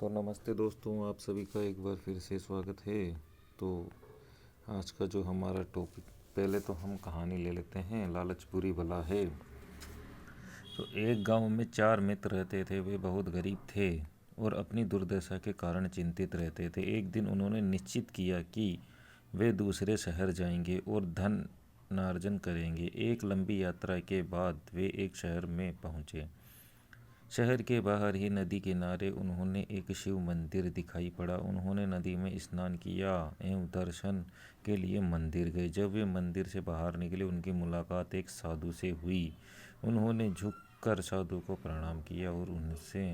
तो नमस्ते दोस्तों, आप सभी का एक बार फिर से स्वागत है। तो आज का जो हमारा टॉपिक, पहले तो हम कहानी ले लेते हैं। लालच बुरी बला है। तो एक गांव में 4 मित्र रहते थे। वे बहुत गरीब थे और अपनी दुर्दशा के कारण चिंतित रहते थे। एक दिन उन्होंने निश्चित किया कि वे दूसरे शहर जाएंगे और धनार्जन करेंगे। एक लंबी यात्रा के बाद वे एक शहर में पहुंचे। शहर के बाहर ही नदी किनारे उन्होंने एक शिव मंदिर दिखाई पड़ा। उन्होंने नदी में स्नान किया एवं दर्शन के लिए मंदिर गए। जब वे मंदिर से बाहर निकले, उनकी मुलाकात एक साधु से हुई। उन्होंने झुककर साधु को प्रणाम किया और उनसे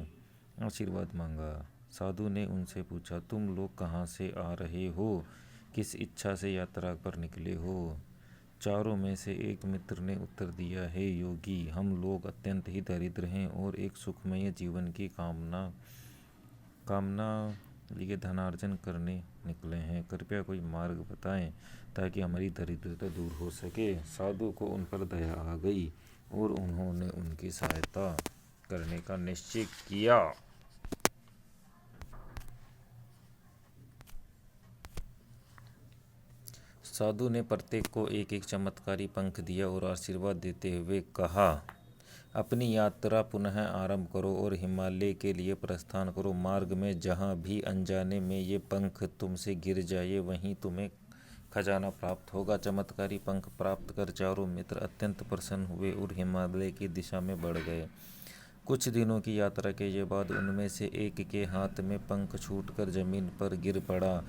आशीर्वाद मांगा। साधु ने उनसे पूछा, तुम लोग कहाँ से आ रहे हो? किस इच्छा से यात्रा पर निकले हो? चारों में से एक मित्र ने उत्तर दिया, हे योगी, हम लोग अत्यंत ही दरिद्र हैं और एक सुखमय जीवन की कामना लिए धनार्जन करने निकले हैं। कृपया कोई मार्ग बताएं ताकि हमारी दरिद्रता दूर हो सके। साधु को उन पर दया आ गई और उन्होंने उनकी सहायता करने का निश्चय किया। साधु ने प्रत्येक को एक एक चमत्कारी पंख दिया और आशीर्वाद देते हुए कहा, अपनी यात्रा पुनः आरंभ करो और हिमालय के लिए प्रस्थान करो। मार्ग में जहाँ भी अनजाने में ये पंख तुमसे गिर जाए, वहीं तुम्हें खजाना प्राप्त होगा। चमत्कारी पंख प्राप्त कर चारों मित्र अत्यंत प्रसन्न हुए और हिमालय की दिशा में बढ़ गए। कुछ दिनों की यात्रा के बाद उनमें से एक के हाथ में पंख छूटकर जमीन पर गिर पड़ा।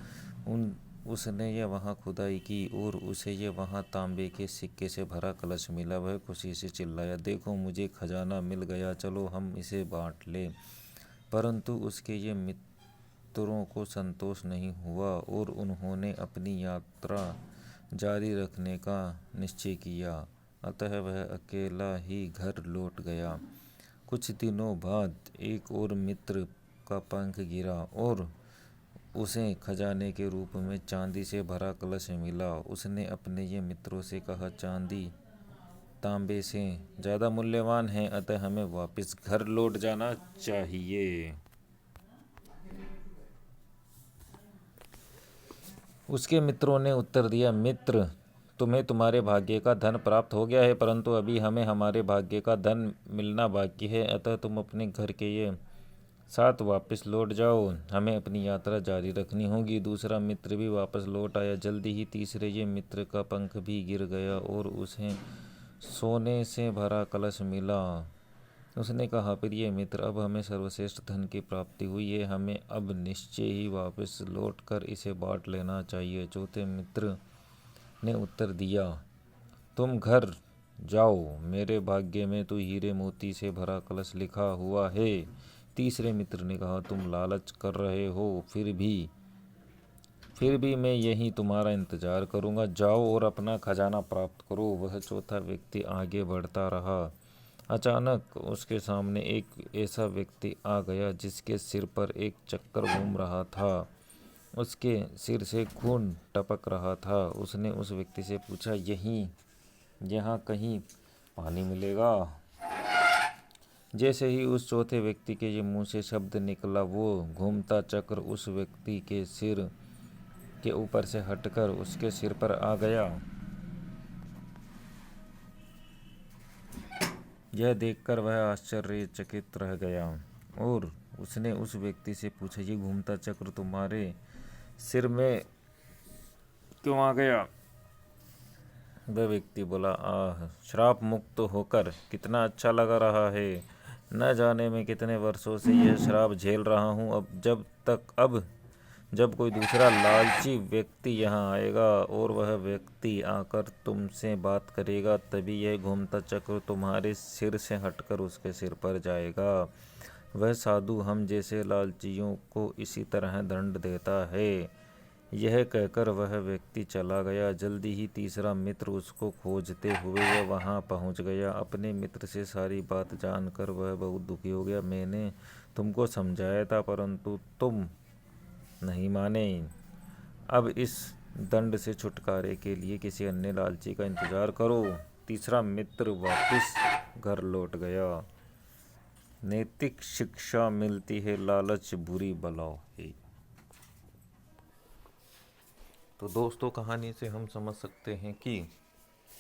उसने यह वहाँ खुदाई की और उसे यह वहाँ तांबे के सिक्के से भरा कलश मिला। वह खुशी से चिल्लाया, देखो, मुझे खजाना मिल गया, चलो हम इसे बांट लें। परंतु उसके ये मित्रों को संतोष नहीं हुआ और उन्होंने अपनी यात्रा जारी रखने का निश्चय किया। अतः वह अकेला ही घर लौट गया। कुछ दिनों बाद एक और मित्र का पंख गिरा और उसे खजाने के रूप में चांदी से भरा कलश मिला। उसने अपने ये मित्रों से कहा, चांदी तांबे से ज़्यादा मूल्यवान है, अतः हमें वापस घर लौट जाना चाहिए। उसके मित्रों ने उत्तर दिया, मित्र, तुम्हें तुम्हारे भाग्य का धन प्राप्त हो गया है, परंतु अभी हमें हमारे भाग्य का धन मिलना बाकी है। अतः तुम अपने घर के ये साथ वापस लौट जाओ, हमें अपनी यात्रा जारी रखनी होगी। दूसरा मित्र भी वापस लौट आया। जल्दी ही तीसरे ये मित्र का पंख भी गिर गया और उसे सोने से भरा कलश मिला। उसने कहा, प्रिय मित्र, अब हमें सर्वश्रेष्ठ धन की प्राप्ति हुई है, हमें अब निश्चय ही वापस लौटकर इसे बांट लेना चाहिए। चौथे मित्र ने उत्तर दिया, तुम घर जाओ, मेरे भाग्य में तो हीरे मोती से भरा कलश लिखा हुआ है। तीसरे मित्र ने कहा, तुम लालच कर रहे हो, फिर भी मैं यही तुम्हारा इंतजार करूंगा। जाओ और अपना खजाना प्राप्त करो। वह चौथा व्यक्ति आगे बढ़ता रहा। अचानक उसके सामने एक ऐसा व्यक्ति आ गया जिसके सिर पर एक चक्कर घूम रहा था। उसके सिर से खून टपक रहा था। उसने उस व्यक्ति से पूछा, यहाँ कहीं पानी मिलेगा? जैसे ही उस चौथे व्यक्ति के ये मुंह से शब्द निकला, वो घूमता चक्र उस व्यक्ति के सिर के ऊपर से हटकर उसके सिर पर आ गया। यह देखकर वह आश्चर्यचकित रह गया और उसने उस व्यक्ति से पूछा, ये घूमता चक्र तुम्हारे सिर में क्यों आ गया? वह व्यक्ति बोला, आह, श्राप मुक्त होकर कितना अच्छा लग रहा है। न जाने मैं कितने वर्षों से यह श्राप झेल रहा हूँ। अब जब कोई दूसरा लालची व्यक्ति यहाँ आएगा और वह व्यक्ति आकर तुमसे बात करेगा, तभी यह घूमता चक्र तुम्हारे सिर से हटकर उसके सिर पर जाएगा। वह साधु हम जैसे लालचियों को इसी तरह दंड देता है। यह कहकर वह व्यक्ति चला गया। जल्दी ही तीसरा मित्र उसको खोजते हुए वह वहाँ पहुँच गया। अपने मित्र से सारी बात जानकर वह बहुत दुखी हो गया। मैंने तुमको समझाया था, परंतु तुम नहीं माने। अब इस दंड से छुटकारे के लिए किसी अन्य लालची का इंतजार करो। तीसरा मित्र वापस घर लौट गया। नैतिक शिक्षा मिलती है, लालच बुरी बला है। तो दोस्तों, कहानी से हम समझ सकते हैं कि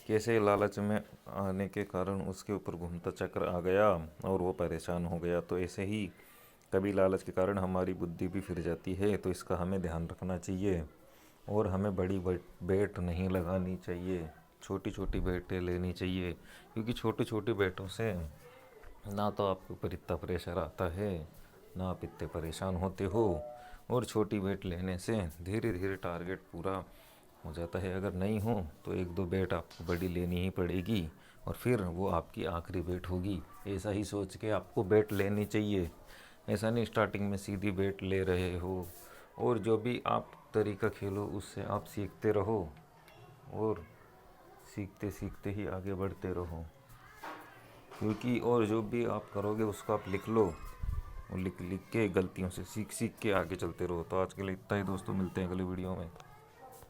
कैसे लालच में आने के कारण उसके ऊपर घूमता चक्र आ गया और वो परेशान हो गया। तो ऐसे ही कभी लालच के कारण हमारी बुद्धि भी फिर जाती है, तो इसका हमें ध्यान रखना चाहिए और हमें बड़ी बेट नहीं लगानी चाहिए, छोटी छोटी बेटें लेनी चाहिए, क्योंकि छोटी छोटी बेटों से ना तो आपके ऊपर इतना प्रेशर आता है, ना आप इतने परेशान होते हो। और छोटी बेट लेने से धीरे धीरे टारगेट पूरा हो जाता है। अगर नहीं हो तो एक दो बेट आपको बड़ी लेनी ही पड़ेगी और फिर वो आपकी आखिरी बेट होगी। ऐसा ही सोच के आपको बेट लेनी चाहिए। ऐसा नहीं स्टार्टिंग में सीधी बेट ले रहे हो। और जो भी आप तरीका खेलो उससे आप सीखते रहो और सीखते सीखते ही आगे बढ़ते रहो, क्योंकि और जो भी आप करोगे उसको आप लिख लो और लिख लिख के गलतियों से सीख सीख के आगे चलते रहो। तो आज के लिए इतना ही दोस्तों, मिलते हैं अगले वीडियो में।